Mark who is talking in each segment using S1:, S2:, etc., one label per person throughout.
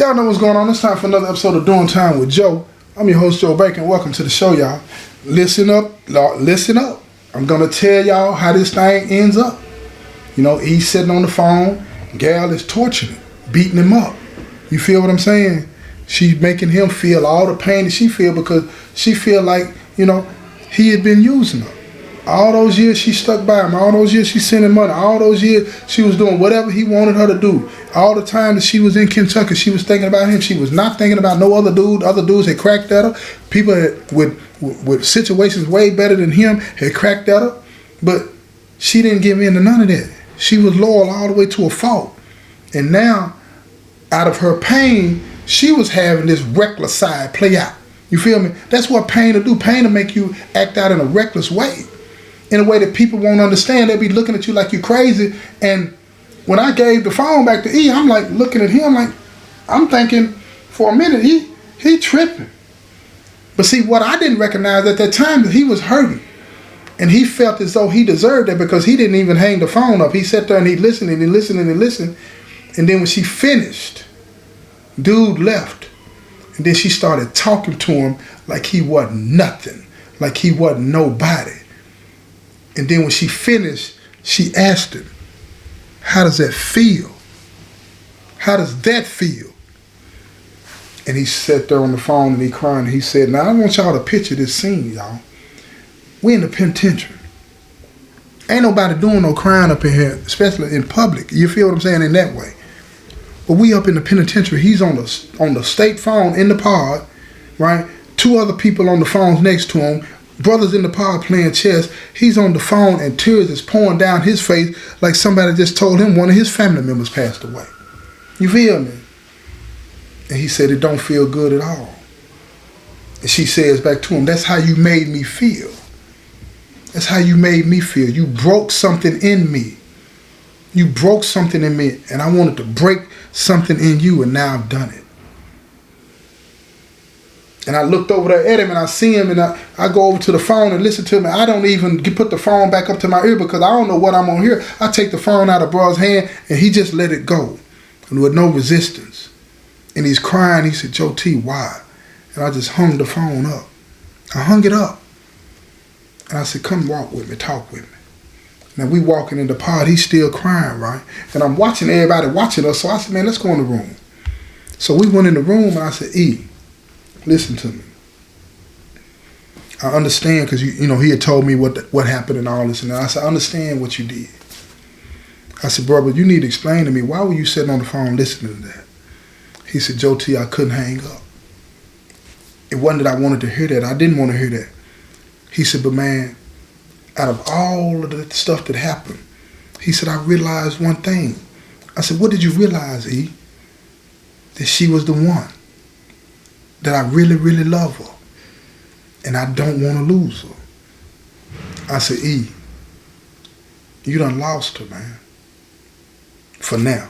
S1: Y'all know what's going on. It's time for another episode of Doing Time with Joe. I'm your host, Joe Bacon. Welcome to the show, y'all. Listen up. Listen up. I'm going to tell y'all how this thing ends up. You know, he's sitting on the phone. Gal is torturing him, beating him up. You feel what I'm saying? She's making him feel all the pain that she feel because she feel like, you know, he had been using her. All those years she stuck by him. All those years she sent him money. All those years she was doing whatever he wanted her to do. All the time that she was in Kentucky, she was thinking about him. She was not thinking about no other dude. Other dudes had cracked at her. People with situations way better than him had cracked at her. But she didn't give in to none of that. She was loyal all the way to a fault. And now, out of her pain, she was having this reckless side play out. You feel me? That's what pain will do. Pain will make you act out in a reckless way. In a way that people won't understand. They'll be looking at you like you crazy. And when I gave the phone back to E, I'm like looking at him like, I'm thinking for a minute, he tripping. But see, what I didn't recognize at that time is he was hurting. And he felt as though he deserved that because he didn't even hang the phone up. He sat there and he listened and he listened and he listened. And then when she finished, dude left. And then she started talking to him like he wasn't nothing. Like he wasn't nobody. And then when she finished, she asked him, how does that feel? How does that feel? And he sat there on the phone and he cried and he said, now I want y'all to picture this scene, y'all. We in the penitentiary. Ain't nobody doing no crying up in here, especially in public. You feel what I'm saying in that way? But we up in the penitentiary. He's on the state phone in the pod, right? Two other people on the phones next to him. Brothers in the pod playing chess. He's on the phone and tears is pouring down his face like somebody just told him one of his family members passed away. You feel me? And he said it don't feel good at all. And she says back to him, that's how you made me feel. That's how you made me feel. You broke something in me. You broke something in me and I wanted to break something in you and now I've done it. And I looked over there at him and I see him and I go over to the phone and listen to him. And I don't even put the phone back up to my ear because I don't know what I'm gonna hear. I take the phone out of bro's hand and he just let it go and with no resistance. And he's crying. He said, Joe T, why? And I just hung the phone up. I hung it up. And I said, come walk with me, talk with me. Now we walking in the pod, he's still crying, right? And I'm watching everybody watching us. So I said, man, let's go in the room. So we went in the room and I said, E, listen to me. I understand because you know he had told me what happened and all this and that. I said, I understand what you did. I said, bro, but you need to explain to me, why were you sitting on the phone listening to that? He said, Joe T, I couldn't hang up. It wasn't that I wanted to hear that. I didn't want to hear that. He said, but man, out of all of the stuff that happened, he said, I realized one thing. I said, what did you realize, E? That she was the one. That I really, really love her. And I don't want to lose her. I said, E, you done lost her, man. For now.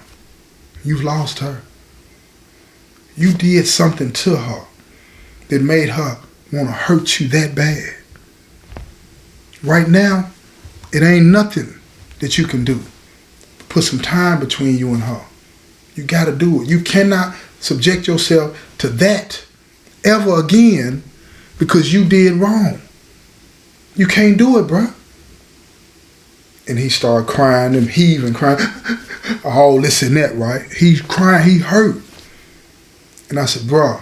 S1: You've lost her. You did something to her that made her want to hurt you that bad. Right now, it ain't nothing that you can do. Put some time between you and her. You got to do it. You cannot subject yourself to that ever again because you did wrong. You can't do it, bruh. And he started crying and heaving, crying, all this and that, right? He's crying, he hurt. And I said, bruh,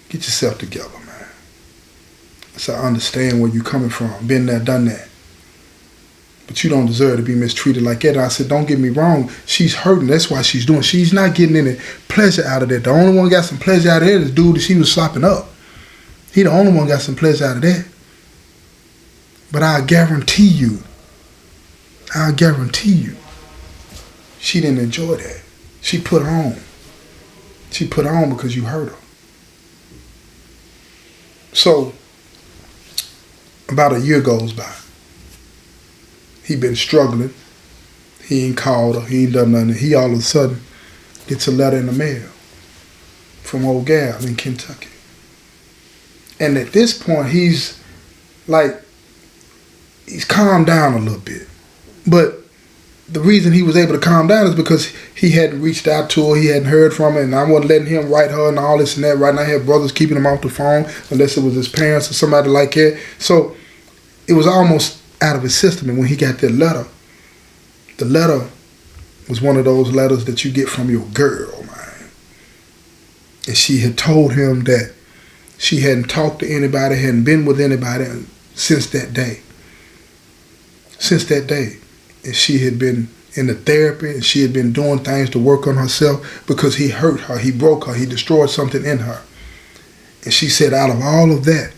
S1: get yourself together, man. I said, I understand where you're coming from. Been there, done that. But you don't deserve to be mistreated like that. And I said, don't get me wrong. She's hurting. That's why she's doing. She's not getting any pleasure out of that. The only one who got some pleasure out of that is the dude that she was slopping up. He the only one got some pleasure out of that. But I guarantee you, she didn't enjoy that. She put on. She put on because you hurt her. So, about a year goes by. He been struggling. He ain't called her. He ain't done nothing. He all of a sudden gets a letter in the mail from old gal in Kentucky. And at this point, he's calmed down a little bit. But the reason he was able to calm down is because he hadn't reached out to her, he hadn't heard from her, and I wasn't letting him write her and all this and that. Right now, I had brothers keeping him off the phone unless it was his parents or somebody like that. So it was almost out of his system. And when he got that letter, the letter was one of those letters that you get from your girl, man. And she had told him that she hadn't talked to anybody, hadn't been with anybody since that day. Since that day. And she had been in the therapy, and she had been doing things to work on herself because he hurt her, he broke her, he destroyed something in her. And she said out of all of that,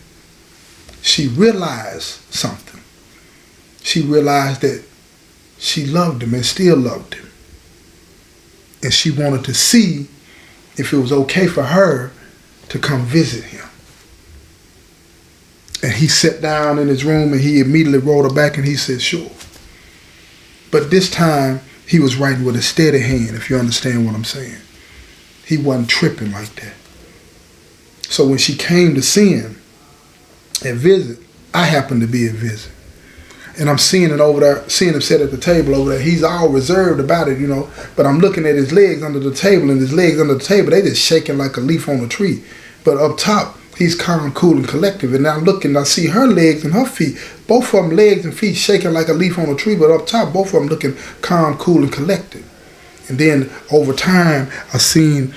S1: she realized something. She realized that she loved him and still loved him. And she wanted to see if it was okay for her to come visit him. And he sat down in his room and he immediately wrote her back and he said, sure. But this time, he was writing with a steady hand, if you understand what I'm saying. He wasn't tripping like that. So when she came to see him and visit, I happened to be at visit. And I'm seeing it over there, seeing him sit at the table over there. He's all reserved about it, But I'm looking at his legs under the table, and his legs under the table, they just shaking like a leaf on a tree. But up top, he's calm, cool, and collective. And now looking, I see her legs and her feet, both of them legs and feet shaking like a leaf on a tree, but up top, both of them looking calm, cool, and collected. And then over time, I seen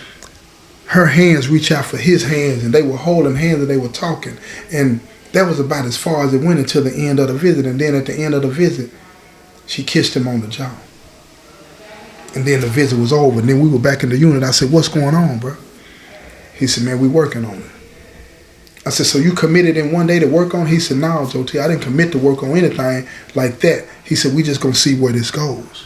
S1: her hands reach out for his hands, and they were holding hands and they were talking. And that was about as far as it went until the end of the visit. And then at the end of the visit, she kissed him on the jaw. And then the visit was over. And then we were back in the unit. I said, what's going on, bro? He said, man, we working on it. I said, so you committed in one day to work on it? He said, no, Joe T, I didn't commit to work on anything like that. He said, we just going to see where this goes.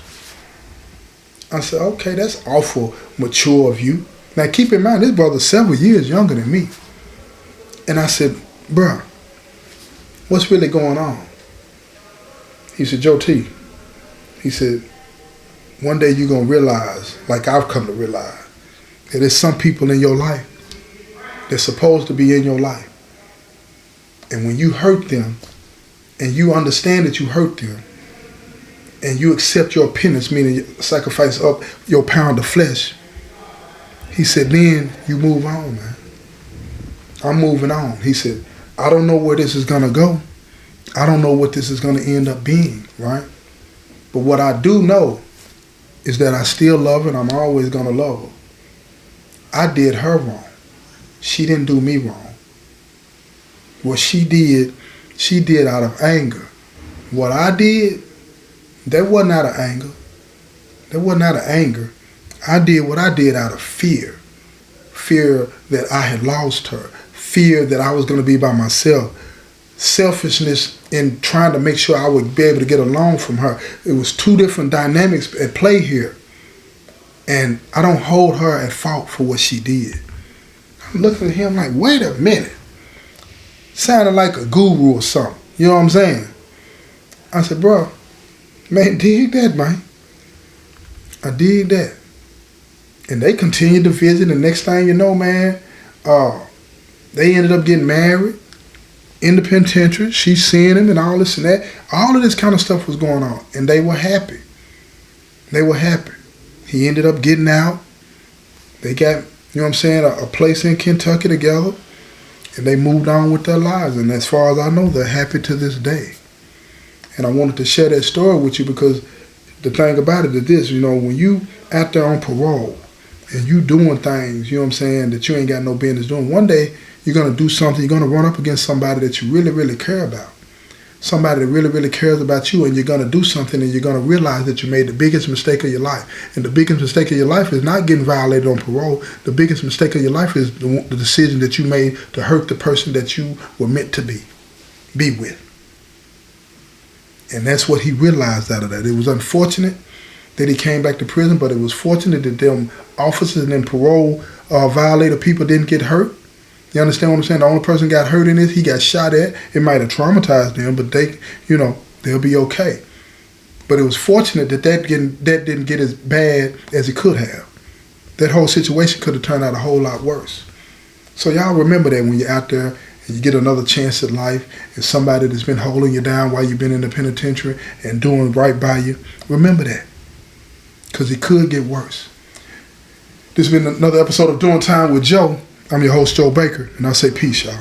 S1: I said, okay, that's awful mature of you. Now, keep in mind, this brother's several years younger than me. And I said, bruh, what's really going on? He said, Joe T, he said, one day you're going to realize, like I've come to realize, that there's some people in your life that's supposed to be in your life. And when you hurt them, and you understand that you hurt them, and you accept your penance, meaning you sacrifice up your pound of flesh, he said, then you move on, man. I'm moving on. He said, I don't know where this is going to go. I don't know what this is going to end up being, right? But what I do know is that I still love her, and I'm always going to love her. I did her wrong. She didn't do me wrong. What she did out of anger. What I did, that wasn't out of anger. That wasn't out of anger. I did what I did out of fear. Fear that I had lost her. Fear that I was going to be by myself. Selfishness in trying to make sure I would be able to get along from her. It was two different dynamics at play here. And I don't hold her at fault for what she did. I'm looking at him like, wait a minute. Sounded like a guru or something. You know what I'm saying? I said, bro, man, dig that, man. I dig that. And they continued to visit. The next thing you know, man, they ended up getting married in the penitentiary. She's seeing him and all this and that. All of this kind of stuff was going on. And they were happy. They were happy. He ended up getting out. They got, you know what I'm saying, a place in Kentucky together. And they moved on with their lives. And as far as I know, they're happy to this day. And I wanted to share that story with you because the thing about it is this, when you out there on parole and you doing things, you know what I'm saying, that you ain't got no business doing, one day you're going to do something, you're going to run up against somebody that you really, really care about. Somebody that really, really cares about you, and you're going to do something and you're going to realize that you made the biggest mistake of your life. And the biggest mistake of your life is not getting violated on parole. The biggest mistake of your life is the decision that you made to hurt the person that you were meant to be with. And that's what he realized out of that. It was unfortunate that he came back to prison, but it was fortunate that them officers and them parole violator people didn't get hurt. You understand what I'm saying? The only person got hurt in this, he got shot at. It might have traumatized them, but they'll be okay. But it was fortunate that didn't get as bad as it could have. That whole situation could have turned out a whole lot worse. So y'all remember that when you're out there and you get another chance at life and somebody that's been holding you down while you've been in the penitentiary and doing right by you, remember that. because it could get worse. This has been another episode of Doing Time with Joe. I'm your host, Joe Baker, and I'll say peace, y'all.